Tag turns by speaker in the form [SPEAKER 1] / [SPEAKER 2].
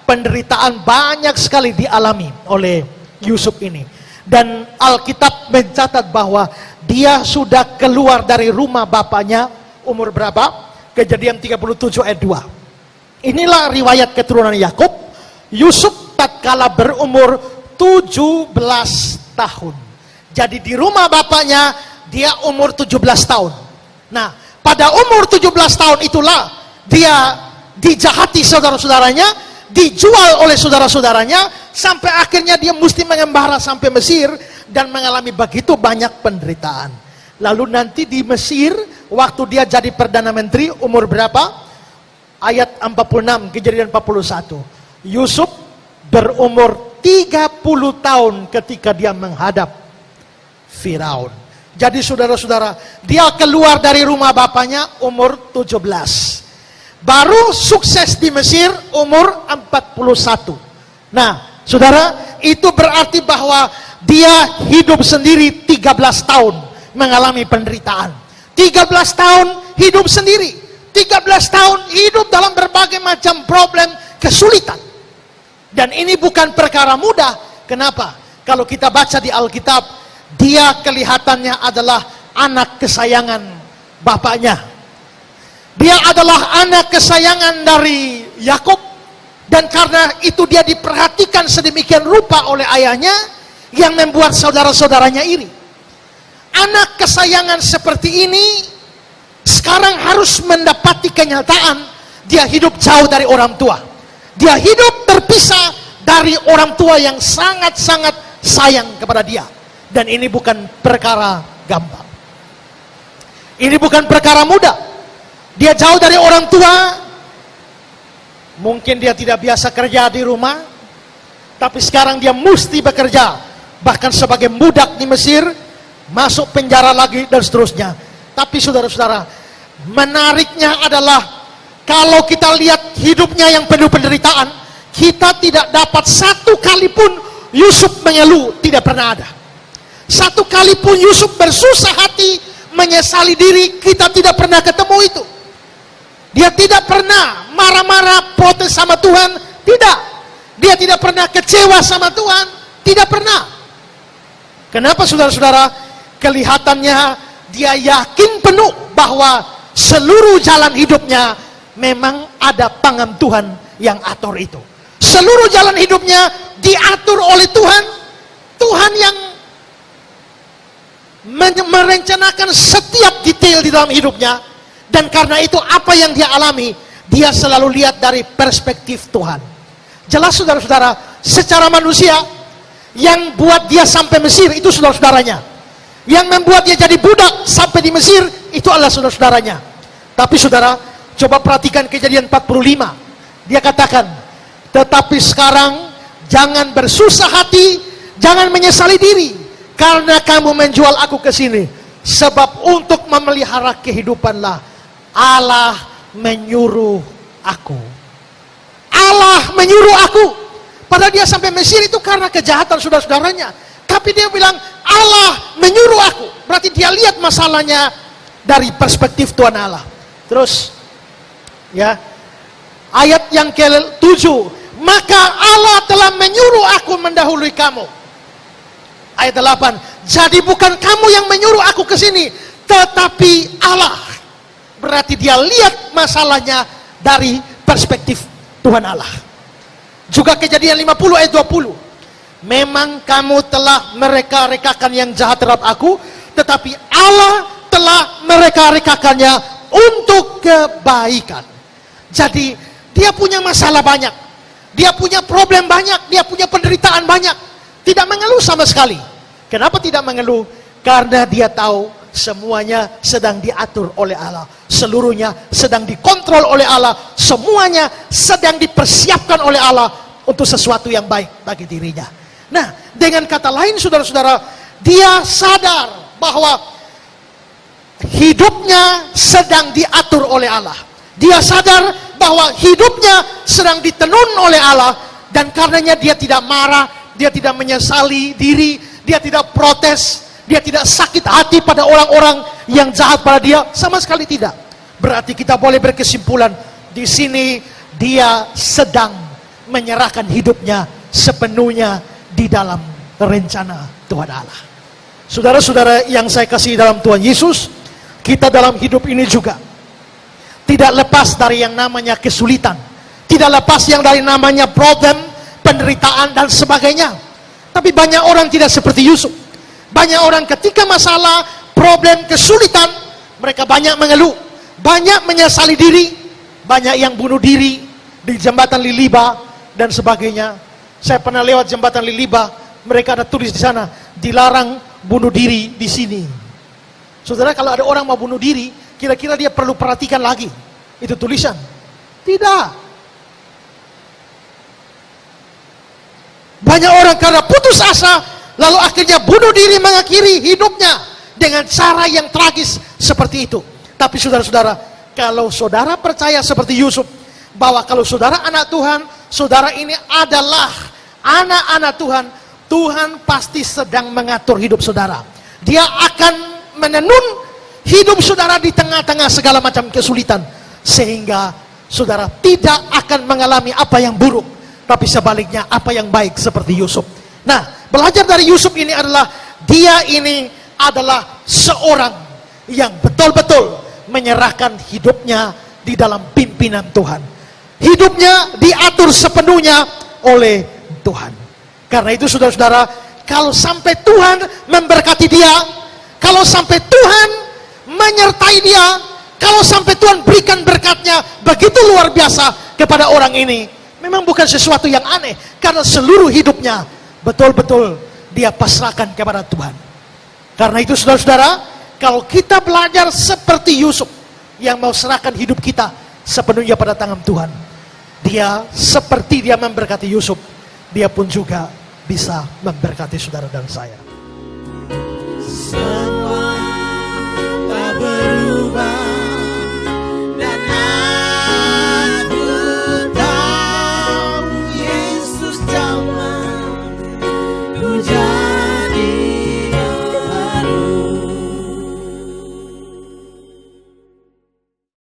[SPEAKER 1] penderitaan banyak sekali dialami oleh Yusuf ini. Dan Alkitab mencatat bahwa dia sudah keluar dari rumah bapaknya umur berapa? Kejadian 37 ayat 2. Inilah riwayat keturunan Yakub. Yusuf tatkala berumur 17 tahun. Jadi di rumah bapaknya dia umur 17 tahun. Nah, pada umur 17 tahun itulah dia dijahati saudara-saudaranya, dijual oleh saudara-saudaranya, sampai akhirnya dia mesti mengembara sampai Mesir dan mengalami begitu banyak penderitaan. Lalu nanti di Mesir, waktu dia jadi Perdana Menteri, umur berapa? Ayat 46, Kejadian 41. Yusuf berumur 30 tahun ketika dia menghadap Firaun. Jadi saudara-saudara, dia keluar dari rumah bapaknya umur 17. Baru sukses di Mesir umur 41. Nah, saudara, itu berarti bahwa dia hidup sendiri 13 tahun mengalami penderitaan. 13 tahun hidup sendiri. 13 tahun hidup dalam berbagai macam problem, kesulitan. Dan ini bukan perkara mudah. Kenapa? Kalau kita baca di Alkitab, dia kelihatannya adalah anak kesayangan bapaknya. Dia adalah anak kesayangan dari Yakub, dan karena itu dia diperhatikan sedemikian rupa oleh ayahnya yang membuat saudara-saudaranya iri. Anak kesayangan seperti ini sekarang harus mendapati kenyataan dia hidup jauh dari orang tua. Dia hidup terpisah dari orang tua yang sangat-sangat sayang kepada dia. Dan ini bukan perkara gampang. Ini bukan perkara mudah. Dia jauh dari orang tua. Mungkin dia tidak biasa kerja di rumah, tapi sekarang dia mesti bekerja. Bahkan sebagai budak di Mesir, masuk penjara lagi dan seterusnya. Tapi saudara-saudara, menariknya adalah kalau kita lihat hidupnya yang penuh penderitaan, kita tidak dapat satu kali pun Yusuf mengeluh, tidak pernah ada. Satu kali pun Yusuf bersusah hati, menyesali diri, kita tidak pernah ketemu itu. Dia tidak pernah marah-marah, protes sama Tuhan, tidak. Dia tidak pernah kecewa sama Tuhan, tidak pernah. Kenapa saudara-saudara? Kelihatannya dia yakin penuh bahwa seluruh jalan hidupnya memang ada tangan Tuhan yang atur itu. Seluruh jalan hidupnya diatur oleh Tuhan. Tuhan yang merencanakan setiap detail di dalam hidupnya. Dan karena itu apa yang dia alami, dia selalu lihat dari perspektif Tuhan. Jelas saudara-saudara, secara manusia, yang buat dia sampai Mesir itu saudara-saudaranya. Yang membuat dia jadi budak sampai di Mesir itu adalah saudara-saudaranya. Tapi saudara, coba perhatikan Kejadian 45. Dia katakan, tetapi sekarang jangan bersusah hati, jangan menyesali diri, karena kamu menjual aku ke sini. Sebab untuk memelihara kehidupanlah Allah menyuruh aku. Allah menyuruh aku. Padahal dia sampai Mesir itu karena kejahatan saudara-saudaranya. Tapi dia bilang Allah menyuruh aku. Berarti dia lihat masalahnya dari perspektif Tuhan Allah. Terus ya, ayat yang ke-7, maka Allah telah menyuruh aku mendahului kamu. Ayat 8, jadi bukan kamu yang menyuruh aku ke sini, tetapi Allah. Berarti dia lihat masalahnya dari perspektif Tuhan Allah. Juga Kejadian 50 ayat 20. Memang kamu telah mereka-rekakan yang jahat terhadap aku, tetapi Allah telah mereka-rekakannya untuk kebaikan. Jadi dia punya masalah banyak, dia punya problem banyak, dia punya penderitaan banyak, tidak mengeluh sama sekali. Kenapa tidak mengeluh? Karena dia tahu semuanya sedang diatur oleh Allah, seluruhnya sedang dikontrol oleh Allah, semuanya sedang dipersiapkan oleh Allah untuk sesuatu yang baik bagi dirinya. Nah, dengan kata lain saudara-saudara, dia sadar bahwa hidupnya sedang diatur oleh Allah. Dia sadar bahwa hidupnya sedang ditenun oleh Allah, dan karenanya dia tidak marah, dia tidak menyesali diri, dia tidak protes, dia tidak sakit hati pada orang-orang yang jahat pada dia, sama sekali tidak. Berarti kita boleh berkesimpulan di sini dia sedang menyerahkan hidupnya sepenuhnya di dalam rencana Tuhan Allah. Saudara-saudara yang saya kasih dalam Tuhan Yesus, kita dalam hidup ini juga tidak lepas dari yang namanya kesulitan, tidak lepas yang dari namanya problem, penderitaan dan sebagainya. Tapi banyak orang tidak seperti Yusuf. Banyak orang ketika masalah, problem, kesulitan, mereka banyak mengeluh, banyak menyesali diri, banyak yang bunuh diri di jembatan Liliba dan sebagainya. Saya pernah lewat jembatan Liliba, mereka ada tulis di sana, dilarang bunuh diri di sini. Saudara, kalau ada orang mau bunuh diri, kira-kira dia perlu perhatikan lagi itu tulisan? Tidak. Banyak orang karena putus asa, lalu akhirnya bunuh diri, mengakhiri hidupnya dengan cara yang tragis seperti itu. Tapi saudara-saudara, kalau saudara percaya seperti Yusuf, bahwa kalau saudara anak Tuhan, saudara ini adalah anak-anak Tuhan, Tuhan pasti sedang mengatur hidup saudara. Dia akan menenun hidup saudara di tengah-tengah segala macam kesulitan, sehingga saudara tidak akan mengalami apa yang buruk, tapi sebaliknya apa yang baik seperti Yusuf. Nah, belajar dari Yusuf ini adalah dia ini adalah seorang yang betul-betul menyerahkan hidupnya di dalam pimpinan Tuhan. Hidupnya diatur sepenuhnya oleh Tuhan. Karena itu saudara-saudara, kalau sampai Tuhan memberkati dia, kalau sampai Tuhan menyertai dia, kalau sampai Tuhan berikan berkatnya begitu luar biasa kepada orang ini, memang bukan sesuatu yang aneh, karena seluruh hidupnya betul-betul dia pasrahkan kepada Tuhan. Karena itu saudara-saudara, kalau kita belajar seperti Yusuf yang mau serahkan hidup kita sepenuhnya pada tangan Tuhan, dia seperti dia memberkati Yusuf, dia pun juga bisa memberkati saudara dan saya.